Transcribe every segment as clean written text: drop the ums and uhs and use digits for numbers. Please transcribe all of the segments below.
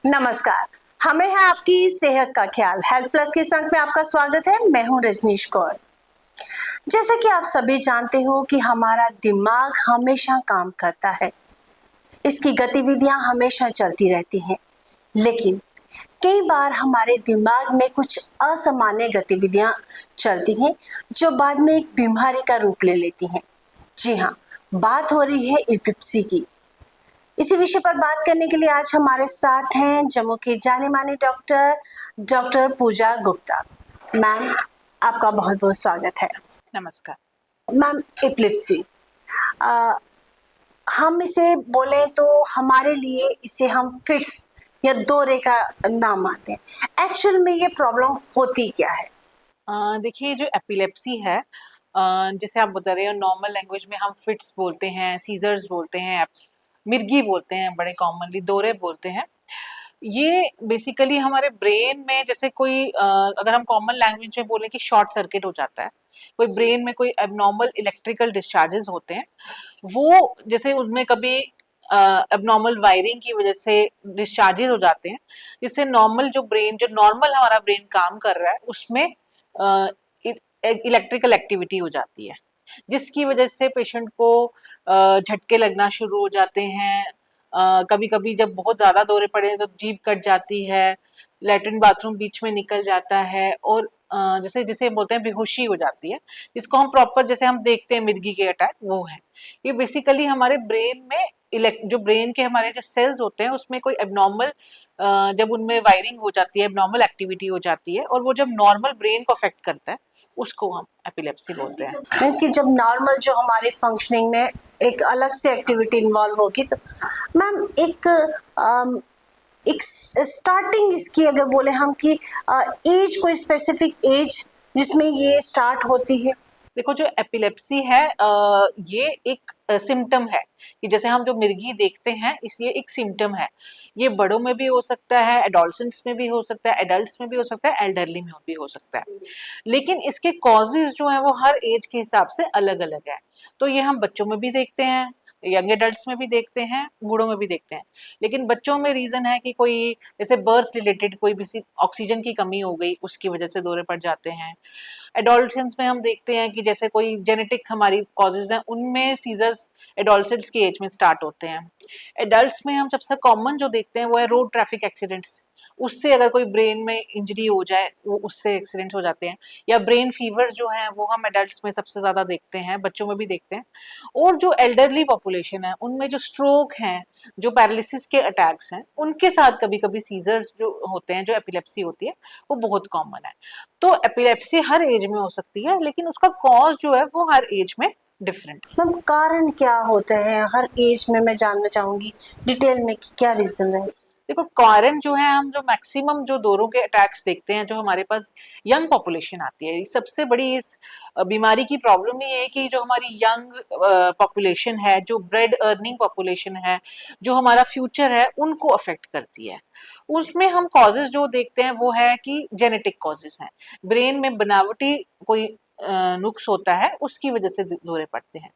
नमस्कार। हमें है आपकी सेहत का ख्याल हेल्थ प्लस के संग में आपका स्वागत है। मैं हूं रजनीश कौर। जैसा कि आप सभी जानते हो कि हमारा दिमाग हमेशा काम करता है, इसकी गतिविधियां हमेशा चलती रहती हैं। लेकिन कई बार हमारे दिमाग में कुछ असामान्य गतिविधियां चलती हैं जो बाद में एक बीमारी का रूप ले लेती हैं। जी हाँ, बात हो रही है एपिलेप्सी की। इसी विषय पर बात करने के लिए आज हमारे साथ हैं जम्मू की जानी मानी डॉक्टर पूजा गुप्ता। मैम, आपका बहुत बहुत स्वागत है। नमस्कार मैम, एपिलेप्सी हम इसे बोले तो हमारे लिए इसे हम फिट्स या दौरे का नाम आते हैं। एक्चुअल में ये प्रॉब्लम होती क्या है? देखिए, जो एपिलेप्सी है, जैसे आप बता रहे हो, नॉर्मल लैंग्वेज में हम फिट्स बोलते हैं, सीजर्स बोलते हैं, मिर्गी बोलते हैं, बड़े कॉमनली दौरे बोलते हैं। ये बेसिकली हमारे ब्रेन में जैसे कोई अगर हम कॉमन लैंग्वेज में बोले कि शॉर्ट सर्किट हो जाता है, कोई ब्रेन में कोई एबनॉर्मल इलेक्ट्रिकल डिस्चार्जेस होते हैं, वो जैसे उनमें कभी एबनॉर्मल वायरिंग की वजह से डिस्चार्जेस हो जाते हैं, जिससे नॉर्मल जो नॉर्मल हमारा ब्रेन काम कर रहा है उसमें इलेक्ट्रिकल एक्टिविटी हो जाती है, जिसकी वजह से पेशेंट को झटके लगना शुरू हो जाते हैं। कभी कभी जब बहुत ज्यादा दौरे पड़े तो जीभ कट जाती है, लैट्रिन बाथरूम बीच में निकल जाता है, और जैसे जैसे बोलते हैं बेहोशी हो जाती है, जिसको हम प्रॉपर जैसे हम देखते हैं मिर्गी के अटैक, वो है। ये बेसिकली हमारे ब्रेन में जो ब्रेन के हमारे जो सेल्स होते हैं उसमें कोई एबनॉर्मल, जब उनमें वायरिंग हो जाती है, एबनॉर्मल एक्टिविटी हो जाती है, और वो जब नॉर्मल ब्रेन को अफेक्ट करता है उसको हम एपिलेप्सी बोलते हैं। मीन्स कि जब नॉर्मल जो हमारी फंक्शनिंग में एक अलग से एक्टिविटी इन्वॉल्व होगी तो मैम एक स्टार्टिंग इसकी अगर बोले हम कि एज, कोई स्पेसिफिक एज जिसमें ये स्टार्ट होती है? देखो, जो एपिलेप्सी है, ये एक सिम्टम है कि जैसे हम जो मिर्गी देखते हैं, इस ये एक सिम्टम है। ये बड़ों में भी हो सकता है, एडोलसेंट्स में भी हो सकता है, एडल्ट्स में भी हो सकता है, एल्डरली में भी हो सकता है। लेकिन इसके कॉजेज जो है वो हर एज के हिसाब से अलग अलग है। तो ये हम बच्चों में भी देखते हैं, यंग एडल्ट्स में भी देखते हैं, बूढ़ों में भी देखते हैं। लेकिन बच्चों में रीजन है कि कोई जैसे बर्थ रिलेटेड कोई भी ऑक्सीजन की कमी हो गई, उसकी वजह से दौरे पड़ जाते हैं। एडोलसेंस में हम देखते हैं कि जैसे कोई जेनेटिक हमारी कॉजेज हैं, उनमें सीजर्स एडोलसेंस की एज में स्टार्ट होते हैं। एडल्ट्स में हम सबसे कॉमन जो देखते हैं वो है रोड ट्रैफिक एक्सीडेंट्स, उससे अगर कोई ब्रेन में इंजरी हो जाए वो उससे एक्सीडेंट्स हो जाते हैं। या ब्रेन फीवर जो है वो हम एडल्ट्स में सबसे ज्यादा देखते हैं, बच्चों में भी देखते हैं। और जो एल्डरली पॉपुलेशन है उनमें जो स्ट्रोक हैं, जो पैरालिसिस के अटैक्स हैं, उनके साथ कभी कभी सीजर्स जो होते हैं, जो एपिलेप्सी होती है, वो बहुत कॉमन है। तो एपिलेप्सी हर एज में हो सकती है, लेकिन उसका कॉज जो है वो हर एज में डिफरेंट। मैम, कारण क्या होते हैं हर एज में? मैं जानना चाहूंगी डिटेल में कि क्या रीजन है। देखो, कारण जो है, हम जो मैक्सिमम जो दौरों के अटैक्स देखते हैं जो हमारे पास यंग पॉपुलेशन आती है, सबसे बड़ी इस बीमारी की प्रॉब्लम ये है कि जो हमारी यंग पॉपुलेशन है, जो ब्रेड अर्निंग पॉपुलेशन है, जो हमारा फ्यूचर है, उनको अफेक्ट करती है। उसमें हम कॉजेज जो देखते हैं वो है कि जेनेटिक कॉजेज हैं, ब्रेन में बनावटी कोई नुक्स होता है, उसकी वजह से दौरे पड़ते हैं।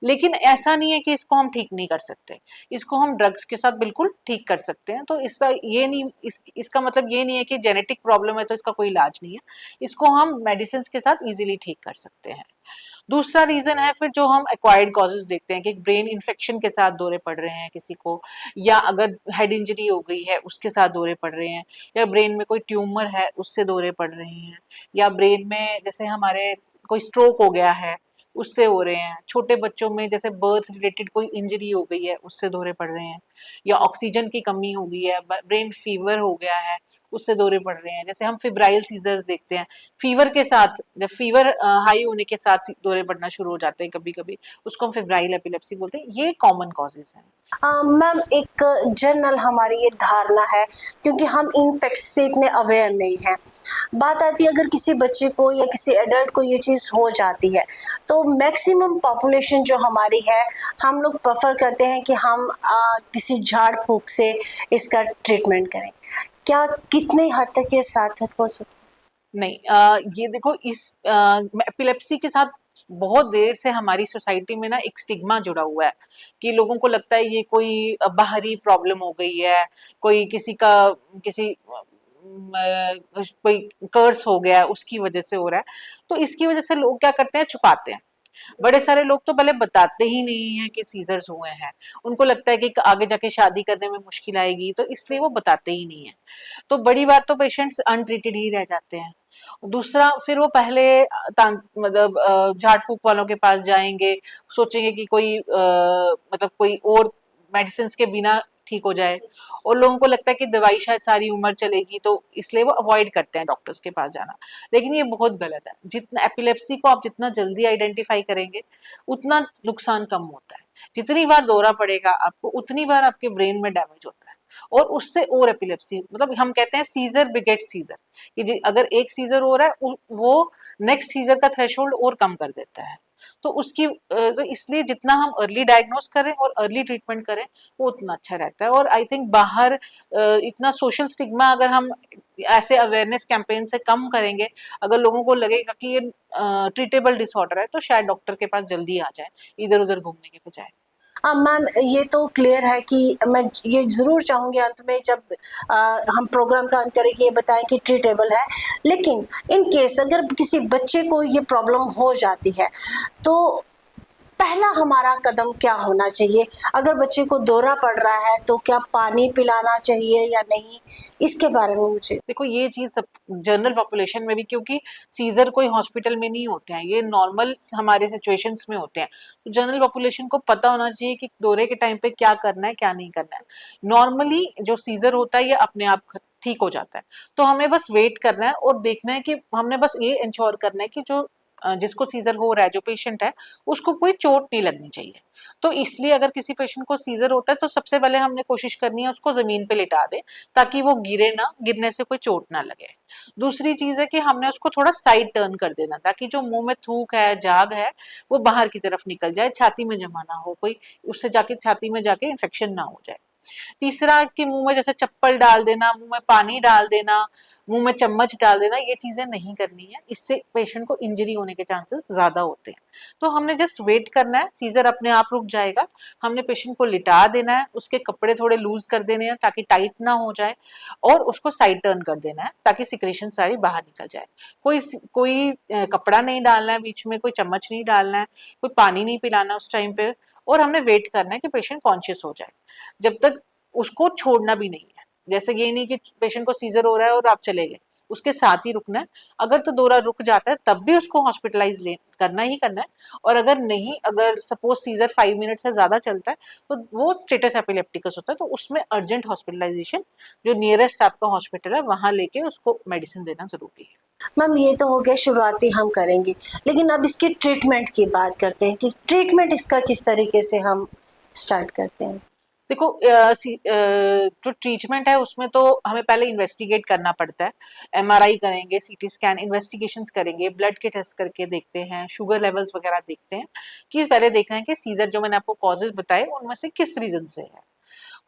लेकिन ऐसा नहीं है कि इसको हम ठीक नहीं कर सकते, इसको हम ड्रग्स के साथ बिल्कुल ठीक कर सकते हैं। तो इसका ये नहीं, इसका मतलब ये नहीं है कि जेनेटिक प्रॉब्लम है तो इसका कोई इलाज नहीं है, इसको हम मेडिसिन के साथ इजीली ठीक कर सकते हैं। दूसरा रीजन है फिर जो हम एक्वायर्ड कॉजेज देखते हैं कि ब्रेन इन्फेक्शन के साथ दौरे पड़ रहे हैं किसी को, या अगर हेड इंजरी हो गई है उसके साथ दौरे पड़ रहे हैं, या ब्रेन में कोई ट्यूमर है उससे दौरे पड़ रहे हैं, या ब्रेन में जैसे हमारे कोई स्ट्रोक हो गया है उससे हो रहे हैं, छोटे बच्चों में जैसे बर्थ रिलेटेड कोई इंजरी हो गई है उससे दौरे पड़ रहे हैं, या ऑक्सीजन की कमी हो गई है, ब्रेन फीवर हो गया है उससे दौरे पड़ रहे हैं। जैसे हम फिब्राइल सीजर्स देखते हैं, फीवर के साथ, जब फीवर हाई होने के साथ दौरे पड़ना शुरू हो जाते हैं कभी कभी, उसको हम फिब्राइल एपिलेप्सी बोलते हैं। ये कॉमन कॉजेज हैं। मैम, एक जनरल हमारी ये धारणा है, क्योंकि हम इन फैक्ट्स से इतने अवेयर नहीं हैं। बात आती है अगर किसी बच्चे को या किसी एडल्ट को ये चीज़ हो जाती है तो मैक्सिमम पॉपुलेशन जो हमारी है, हम लोग प्रेफर करते हैं कि हम किसी झाड़ फूक से इसका ट्रीटमेंट करें। क्या कितने हद तक ये सार्थक हो सकता है? नहीं, ये देखो, इस एपिलेप्सी के साथ बहुत देर से हमारी सोसाइटी में ना एक स्टिग्मा जुड़ा हुआ है कि लोगों को लगता है ये कोई बाहरी प्रॉब्लम हो गई है, कोई किसी कोई कर्स हो गया है, उसकी वजह से हो रहा है। तो इसकी वजह से लोग क्या करते हैं, छुपाते हैं। बड़े सारे लोग तो पहले बताते ही नहीं है कि सीजर्स हुए हैं, उनको लगता है कि आगे जाके शादी करने में मुश्किल आएगी, तो इसलिए वो बताते ही नहीं है। तो बड़ी बात तो पेशेंट्स अनट्रीटेड ही रह जाते हैं। दूसरा, फिर वो पहले मतलब झाड़ फूक वालों के पास जाएंगे, सोचेंगे कि मतलब कोई और मेडिसिन के बिना ठीक हो जाए, और लोगों को लगता है कि दवाई शायद सारी उम्र चलेगी, तो इसलिए वो अवॉइड करते हैं डॉक्टर्स के पास जाना। लेकिन ये बहुत गलत है। जितना एपिलेप्सी को आप जितना जल्दी आइडेंटिफाई करेंगे, उतना नुकसान कम होता है। जितनी बार दौरा पड़ेगा आपको, उतनी बार आपके ब्रेन में डैमेज होता है, और उससे और एपिलेप्सी, मतलब हम कहते हैं सीजर बिगेट सीजर, कि अगर एक सीजर हो रहा है, वो नेक्स्ट सीजर का थ्रेशोल्ड और कम कर देता है। तो तो इसलिए जितना हम अर्ली डायग्नोस करें और अर्ली ट्रीटमेंट करें, वो उतना अच्छा रहता है। और आई थिंक बाहर इतना सोशल स्टिग्मा अगर हम ऐसे अवेयरनेस कैंपेन से कम करेंगे, अगर लोगों को लगेगा कि ये ट्रीटेबल डिसऑर्डर है, तो शायद डॉक्टर के पास जल्दी आ जाए, इधर उधर घूमने के बजाय। मैम, ये तो क्लियर है कि मैं ये ज़रूर चाहूँगी अंत में जब हम प्रोग्राम का अंत करें कि ये बताएं कि ट्रीटेबल है। लेकिन इन केस अगर किसी बच्चे को ये प्रॉब्लम हो जाती है, तो पहला हमारा कदम क्या होना चाहिए? अगर बच्चे को दौरा पड़ रहा है तो क्या पानी पिलाना चाहिए या नहीं? इसके बारे में मुझे देखो, ये चीज सब जनरल पॉपुलेशन में भी, क्योंकि सीजर कोई हॉस्पिटल में नहीं होते हैं, ये नॉर्मल हमारे सिचुएशंस में होते हैं, तो जनरल पॉपुलेशन को पता होना चाहिए कि दौरे के टाइम पे क्या करना है, क्या नहीं करना है। नॉर्मली जो सीजर होता है, ये अपने आप ठीक हो जाता है। तो हमें बस वेट करना है और देखना है कि हमने बस ये इंश्योर करना है कि जो जिसको सीजर हो रहा है, जो पेशेंट है, उसको कोई चोट नहीं लगनी चाहिए। तो इसलिए अगर किसी पेशेंट को सीजर होता है, तो सबसे पहले हमने कोशिश करनी है उसको जमीन पे लिटा दे, ताकि वो गिरे ना, गिरने से कोई चोट ना लगे। दूसरी चीज है कि हमने उसको थोड़ा साइड टर्न कर देना, ताकि जो मुंह में थूक है, झाग है, वो बाहर की तरफ निकल जाए, छाती में जमा ना हो, कोई उससे जाके छाती में जाके इन्फेक्शन ना हो जाए। तीसरा कि मुंह में जैसे चप्पल डाल देना, मुंह में पानी डाल देना, मुंह में चम्मच डाल देना, ये चीजें नहीं करनी है। इससे पेशेंट को इंजरी होने के चांसेस ज्यादा होते हैं। तो हमने जस्ट वेट करना है, सीजर अपने आप रुक जाएगा। हमने पेशेंट को लिटा देना है, उसके कपड़े थोड़े लूज कर देने हैं ताकि टाइट ना हो जाए, और उसको साइड टर्न कर देना है ताकि सिक्रेशन सारी बाहर निकल जाए। कोई कपड़ा नहीं डालना है बीच में, कोई चम्मच नहीं डालना है, कोई पानी नहीं पिलाना उस टाइम पे, और हमने वेट करना है कि पेशेंट कॉन्शियस हो जाए। जब तक उसको छोड़ना भी नहीं है, जैसे ये नहीं कि पेशेंट को सीजर हो रहा है और आप चले गए, उसके साथ ही रुकना है। अगर तो दौरा रुक जाता है, तब भी उसको हॉस्पिटलाइज करना ही करना है। और अगर नहीं, अगर सपोज सीजर 5 मिनट से ज्यादा चलता है, तो वो स्टेटस एपिलेप्टिकस होता है, तो उसमें अर्जेंट हॉस्पिटलाइजेशन, जो नियरेस्ट आपका हॉस्पिटल है वहां लेके उसको मेडिसिन देना जरूरी है। मैम, ये तो हो गया शुरुआती हम करेंगे, लेकिन अब इसकी ट्रीटमेंट की बात करते हैं कि ट्रीटमेंट इसका किस तरीके से हम स्टार्ट करते हैं। देखो, जो ट्रीटमेंट है उसमें तो हमें पहले इन्वेस्टिगेट करना पड़ता है। एमआरआई करेंगे, सीटी स्कैन, इन्वेस्टिगेशंस करेंगे, ब्लड के टेस्ट करके देखते हैं, शुगर लेवल्स वगैरह देखते हैं, कि पहले देखना है कि सीजर जो मैंने आपको कॉजेज बताए उनमें से किस रीजन से है।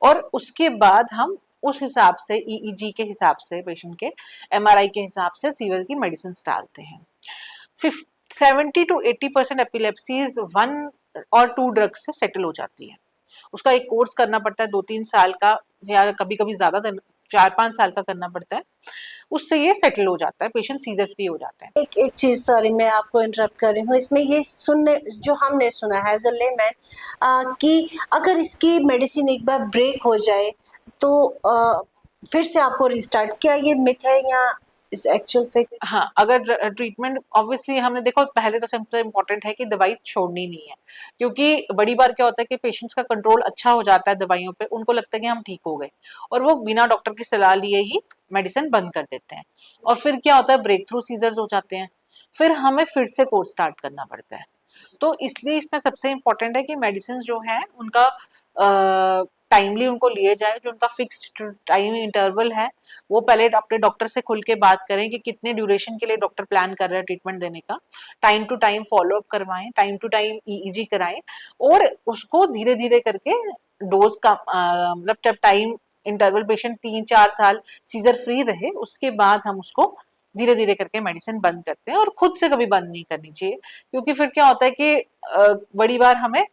और उसके बाद हम उस हिसाब से, ईईजी के हिसाब से, पेशेंट के एमआरआई के हिसाब से सीजर की मेडिसिन डालते हैं। 70 to 80% एपिलेप्सीज 1 और 2 ड्रग्स से सेटल हो जाती है। उसका एक कोर्स करना पड़ता है 2-3 साल का, या कभी कभी ज्यादा 4-5 साल का करना पड़ता है। उससे ये सेटल हो जाता है, पेशेंट सीजर फ्री हो जाता है। एक एक चीज, सॉरी मैं आपको इंटरप्ट कर रही हूँ, इसमें ये सुनने जो हमने सुना है एज अ लेमैन कि अगर इसकी मेडिसिन एक बार ब्रेक हो जाए तो फिर से आपको रिस्टार्ट, क्या ये मिथ है या इज एक्चुअल फैक्ट? हाँ, अगर ट्रीटमेंट, ऑब्वियसली हमने देखो, पहले तो सबसे इम्पोर्टेंट है कि दवाई छोड़नी नहीं है, क्योंकि बड़ी बार क्या होता है कि पेशेंट्स का कंट्रोल अच्छा हो जाता है दवाइयों पे, उनको लगता है कि हम ठीक हो गए, और वो बिना डॉक्टर की सलाह लिए ही मेडिसिन बंद कर देते हैं, और फिर क्या होता है, ब्रेक थ्रू सीजर्स हो जाते हैं, फिर हमें फिर से कोर्स स्टार्ट करना पड़ता है। तो इसलिए इसमें सबसे इम्पोर्टेंट है कि मेडिसिन जो है उनका टाइमली उनको लिए जाए, जो उनका फिक्स्ड टाइम इंटरवल है, वो पहले अपने डॉक्टर से खुल के बात करें कि कितने ड्यूरेशन के लिए डॉक्टर प्लान कर रहा है ट्रीटमेंट देने का। Time to time follow up करवाएं, टाइम टू टाइम ईईजी कराएं, और उसको धीरे धीरे करके डोज का मतलब जब टाइम इंटरवल पेशेंट 3-4 साल सीजर फ्री रहे, उसके बाद हम उसको धीरे धीरे करके मेडिसिन बंद करते हैं, और खुद से कभी बंद नहीं करनी चाहिए, क्योंकि फिर क्या होता है कि बड़ी बार हमें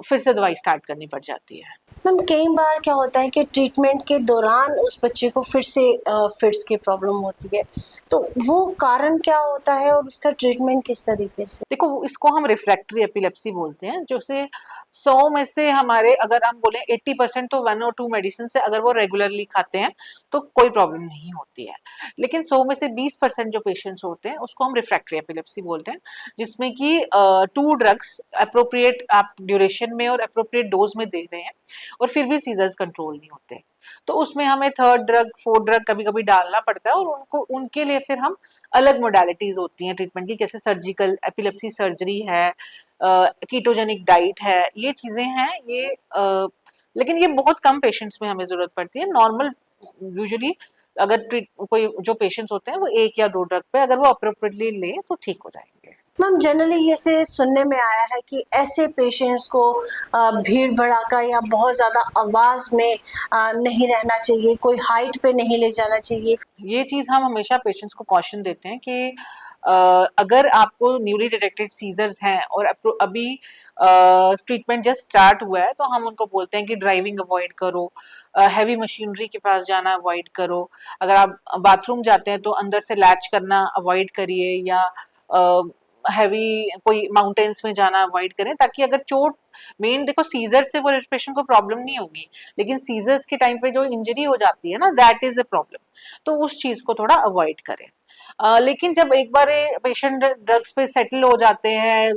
फिर से दवाई स्टार्ट करनी पड़ जाती है। मैम कई बार क्या होता है कि ट्रीटमेंट के दौरान उस बच्चे को फिर से फिट्स की प्रॉब्लम होती है, तो वो कारण क्या होता है और उसका ट्रीटमेंट किस तरीके से? देखो, इसको हम रिफ्रैक्टरी एपिलेप्सी बोलते हैं, जो से 100 में से हमारे अगर हम बोले 80% तो 1 और 2 मेडिसिन से अगर वो रेगुलरली खाते हैं तो कोई प्रॉब्लम नहीं होती है। लेकिन 100 में से 20% जो पेशेंट्स होते हैं उसको हम रिफ्रैक्टरी एपिलेप्सी बोलते हैं, जिसमें कि 2 ड्रग्स अप्रोप्रिएट आप ड्यूरेशन में और अप्रोप्रिएट डोज में दे रहे हैं और फिर भी सीजर्स कंट्रोल नहीं होते, तो उसमें हमें 3rd ड्रग 4th ड्रग कभी कभी डालना पड़ता है, और उनको उनके लिए फिर हम अलग मोडालिटीज होती हैं ट्रीटमेंट की, जैसे सर्जिकल एपिलेप्सी सर्जरी है, कीटोजेनिक डाइट है, ये चीजें हैं ये लेकिन ये बहुत कम पेशेंट्स में हमें जरूरत पड़ती है। नॉर्मल यूजुअली अगर कोई जो पेशेंट्स होते हैं वो 1 या 2 ड्रग पे अगर वो अप्रोप्रिएटली ले तो ठीक हो जाएंगे। मैम जनरली ये से सुनने में आया है कि ऐसे पेशेंट्स को भीड़ भड़ाका या बहुत ज़्यादा आवाज़ में नहीं रहना चाहिए, कोई हाइट पे नहीं ले जाना चाहिए। ये चीज हम हमेशा पेशेंट्स को कॉशन देते हैं कि अगर आपको न्यूली डिटेक्टेड सीजर्स हैं और अभी ट्रीटमेंट जस्ट स्टार्ट हुआ है, तो हम उनको बोलते हैं कि ड्राइविंग अवॉइड करो, हैवी मशीनरी के पास जाना अवॉइड करो, अगर आप बाथरूम जाते हैं तो अंदर से लैच करना अवॉइड करिए, या हैवी कोई माउंटेन्स में जाना अवॉइड करें, ताकि अगर चोट मेन देखो सीजर से वो पेशेंट को प्रॉब्लम नहीं होगी, लेकिन सीजर्स के टाइम पे जो इंजरी हो जाती है ना, दैट इज अ प्रॉब्लम, तो उस चीज को थोड़ा अवॉइड करें। लेकिन जब एक बार पेशेंट ड्रग्स पे सेटल हो जाते हैं,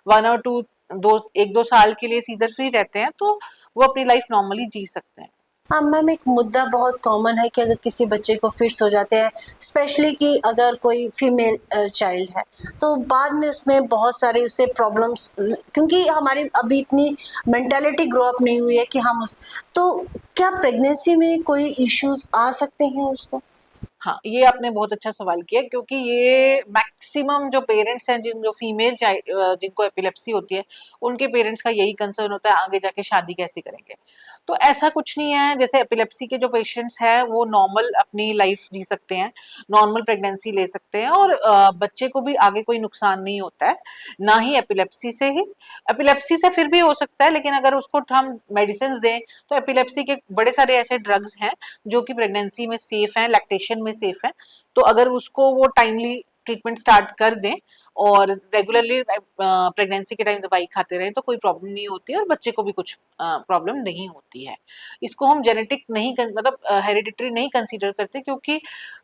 1 और 2 1-2 साल के लिए सीजर फ्री रहते हैं, तो वो अपनी लाइफ नॉर्मली जी सकते हैं। हाँ मैम, एक मुद्दा बहुत कॉमन है कि अगर किसी बच्चे को फिट्स हो जाते हैं, स्पेशली कि अगर कोई फीमेल चाइल्ड है, तो बाद में उसमें बहुत सारे उससे प्रॉब्लम्स, क्योंकि हमारी अभी इतनी मेंटालिटी ग्रो अप नहीं हुई है कि हम तो क्या प्रेगनेंसी में कोई इश्यूज आ सकते हैं उसको? हाँ, ये आपने बहुत अच्छा सवाल किया, क्योंकि ये मैक्सिमम जो पेरेंट्स हैं जो फीमेल जिनको एपिलेप्सी होती है, उनके पेरेंट्स का यही कंसर्न होता है आगे जाके शादी कैसे करेंगे। तो ऐसा कुछ नहीं है, जैसे एपिलेप्सी के जो पेशेंट्स हैं वो नॉर्मल अपनी लाइफ जी सकते हैं, नॉर्मल प्रेगनेंसी ले सकते हैं, और बच्चे को भी आगे कोई नुकसान नहीं होता है, ना ही एपिलेप्सी से ही। एपिलेप्सी से फिर भी हो सकता है, लेकिन अगर उसको हम मेडिसिन दें तो एपिलेप्सी के बड़े सारे ऐसे ड्रग्स हैं जो कि प्रेगनेंसी में सेफ हैं, लैक्टेशन में सेफ है, तो अगर उसको वो टाइमली ट्रीटमेंट स्टार्ट कर दें और रेगुलरली प्रेगनेंसी के टाइम दवाई खाते रहें तो कोई प्रॉब्लम नहीं होती है, और बच्चे को भी कुछ प्रॉब्लम नहीं होती है। इसको हम जेनेटिक नहीं मतलब हेरिडिटरी नहीं कंसीडर करते, क्योंकि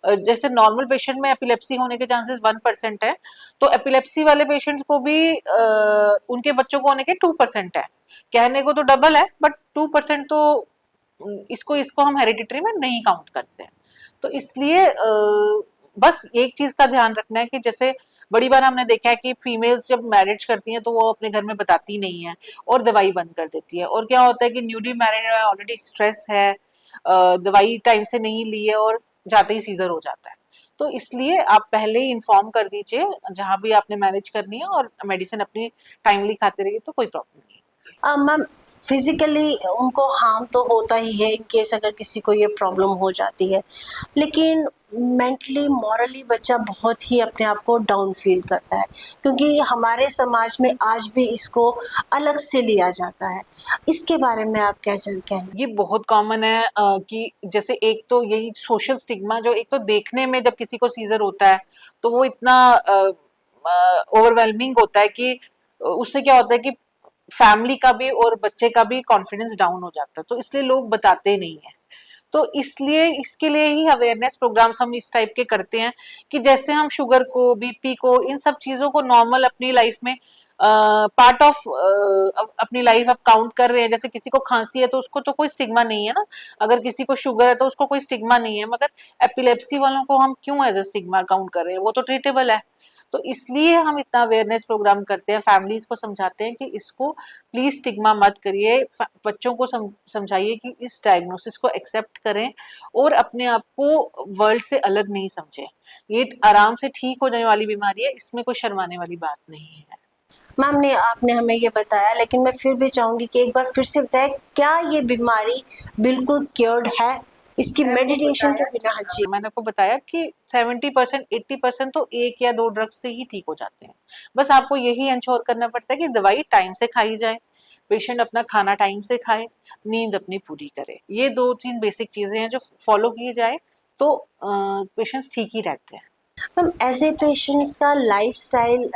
जैसे नॉर्मल पेशेंट में एपिलेप्सी होने के चांसेस 1% है, तो एपिलेप्सी वाले पेशेंट्स को भी उनके बच्चों को होने के 2% है। कहने को तो डबल है, बट 2% तो इसको हम हेरिडिटरी में नहीं काउंट करते हैं। तो इसलिए बस एक चीज का ध्यान रखना है कि जैसे बड़ी बार हमने देखा है कि फीमेल्स जब मैरिज करती हैं तो वो अपने घर में बताती नहीं है और दवाई बंद कर देती है, और क्या होता है कि न्यूली मैरिड है, ऑलरेडी स्ट्रेस है, दवाई टाइम से नहीं ली है, और जाते ही सीजर हो जाता है। तो इसलिए आप पहले ही इन्फॉर्म कर दीजिए जहां भी आपने मैनेज करनी है, और मेडिसिन अपनी टाइमली खाते रहिए तो कोई प्रॉब्लम नहीं। मैम फिजिकली उनको हार्म तो होता ही है इन केस अगर किसी को ये प्रॉब्लम हो जाती है, लेकिन मेंटली मॉरली बच्चा बहुत ही अपने आप को डाउन फील करता है, क्योंकि हमारे समाज में आज भी इसको अलग से लिया जाता है। इसके बारे में आप क्या कहना? ये बहुत कॉमन है कि जैसे एक तो यही सोशल स्टिग्मा, जो एक तो देखने में जब किसी को सीजर होता है तो वो इतना ओवरवेलमिंग होता है कि उससे क्या होता है कि फैमिली का भी और बच्चे का भी कॉन्फिडेंस डाउन हो जाता है, तो इसलिए लोग बताते नहीं है। तो इसलिए इसके लिए ही अवेयरनेस प्रोग्राम्स हम इस टाइप के करते हैं कि जैसे हम शुगर को, बीपी को, इन सब चीजों को नॉर्मल अपनी लाइफ में पार्ट ऑफ अपनी लाइफ आप काउंट कर रहे हैं। जैसे किसी को खांसी है तो उसको तो कोई स्टिग्मा नहीं है ना, अगर किसी को शुगर है तो उसको कोई स्टिग्मा नहीं है, मगर एपिलेप्सी वालों को हम क्यों एज ए स्टिग्मा काउंट कर रहे हैं, वो तो ट्रीटेबल है। तो इसलिए हम इतना अवेयरनेस प्रोग्राम करते हैं, फैमिलीज को समझाते हैं कि इसको प्लीज स्टिग्मा मत करिए, बच्चों को समझाइए कि इस डायग्नोसिस को एक्सेप्ट करें और अपने आप को वर्ल्ड से अलग नहीं समझें। ये आराम से ठीक हो जाने वाली बीमारी है, इसमें कोई शर्माने वाली बात नहीं है। मैम ने आपने हमें ये बताया, लेकिन मैं फिर भी चाहूंगी कि एक बार फिर से बताएं, क्या ये बीमारी बिल्कुल क्योर्ड है इसकी मेडिटेशन के बिना। हाँ जी। मैंने आपको बताया कि 70% 80% तो एक या दो ड्रग से ही ठीक हो जाते हैं। बस आपको यही इंश्योर करना पड़ता है कि दवाई टाइम से खाई जाए, पेशेंट अपना खाना टाइम से खाए, नींद अपनी पूरी करे। ये 2-3 बेसिक चीजें हैं जो फॉलो की जाए तो पेशेंट्स ठीक ही रहते हैं। मैम, ऐसे पेशेंट्स का लाइफस्टाइल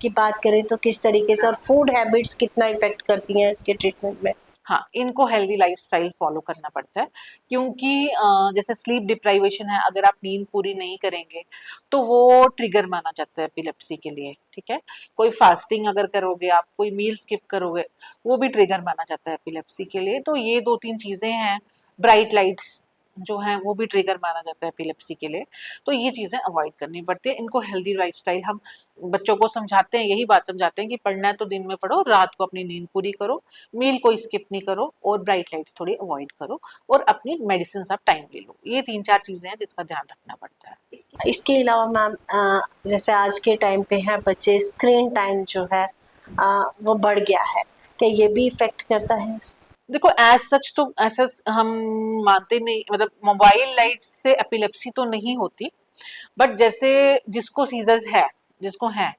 की बात करें तो किस तरीके से, और फूड हैबिट्स कितना इफेक्ट करती हैं इसके ट्रीटमेंट में? हाँ, इनको हेल्दी लाइफस्टाइल फॉलो करना पड़ता है क्योंकि जैसे स्लीप डिप्राइवेशन है, अगर आप नींद पूरी नहीं करेंगे तो वो ट्रिगर माना जाता है एपिलेप्सी के लिए, ठीक है। कोई फास्टिंग अगर करोगे आप, कोई मील स्किप करोगे, वो भी ट्रिगर माना जाता है एपिलेप्सी के लिए। तो ये 2-3 चीजें हैं। ब्राइट लाइट्स जो है वो भी ट्रिगर माना जाता है एपिलेप्सी के लिए। तो ये चीजें अवॉइड करनी पड़ती है। इनको हेल्दी लाइफस्टाइल हम बच्चों को समझाते हैं, यही बात समझाते हैं कि पढ़ना है तो दिन में पढ़ो, रात को अपनी नींद पूरी करो, मील को स्किप नहीं करो और ब्राइट लाइट्स थोड़ी अवॉइड करो और अपनी मेडिसिन आप टाइमली लो। ये 3-4 चीजें हैं जिसका ध्यान रखना पड़ता है। इसके अलावा मैम, जैसे आज के टाइम पे है बच्चे, स्क्रीन टाइम जो है वो बढ़ गया है, क्या ये भी इफेक्ट करता है? देखो एज सच तो ऐसा हम मानते नहीं, मतलब मोबाइल लाइट से एपिलेप्सी तो नहीं होती, बट जैसे जिसको सीजर्स है, जिसको है,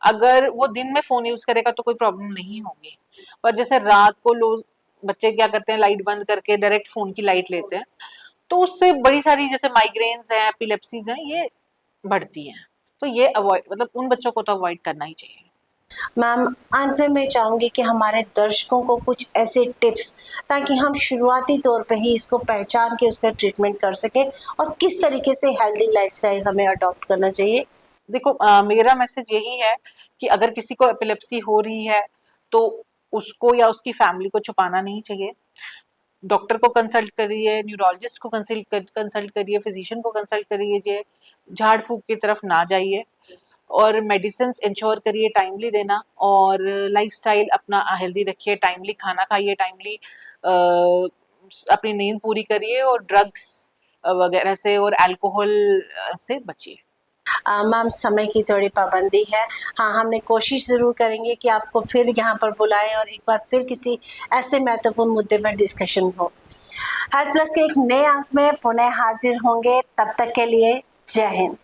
अगर वो दिन में फोन यूज करेगा तो कोई प्रॉब्लम नहीं होगी। पर जैसे रात को लोग बच्चे क्या करते हैं, लाइट बंद करके डायरेक्ट फोन की लाइट लेते हैं, तो उससे बड़ी सारी जैसे माइग्रेन्स हैं, एपिलेप्सीज हैं, ये बढ़ती हैं। तो ये अवॉइड, मतलब उन बच्चों को तो अवॉइड करना ही चाहिए। मैम, अंत में मैं चाहूंगी कि हमारे दर्शकों को कुछ ऐसे टिप्स, ताकि हम शुरुआती तौर पे ही इसको पहचान के उसका ट्रीटमेंट कर सकें, और किस तरीके से हेल्दी लाइफस्टाइल हमें अडॉप्ट करना चाहिए। देखो मेरा मैसेज यही है कि अगर किसी को एपिलेप्सी हो रही है तो उसको या उसकी फैमिली को छुपाना नहीं चाहिए। डॉक्टर को कंसल्ट करिए, न्यूरोलॉजिस्ट को कंसल्ट करिए, फिजिशियन को कंसल्ट करिए, झाड़ फूक की तरफ ना जाइए और मेडिसिन इंश्योर करिए टाइमली देना, और लाइफस्टाइल अपना हेल्दी रखिए, टाइमली खाना खाइए, टाइमली अपनी नींद पूरी करिए और ड्रग्स वगैरह से और अल्कोहल से बचिए। मैम, समय की थोड़ी पाबंदी है। हाँ, हमने कोशिश ज़रूर करेंगे कि आपको फिर यहाँ पर बुलाएं और एक बार फिर किसी ऐसे महत्वपूर्ण मुद्दे पर डिस्कशन हो। हेल्थ प्लस के एक नए अंक में पुनः हाजिर होंगे, तब तक के लिए जय हिंद।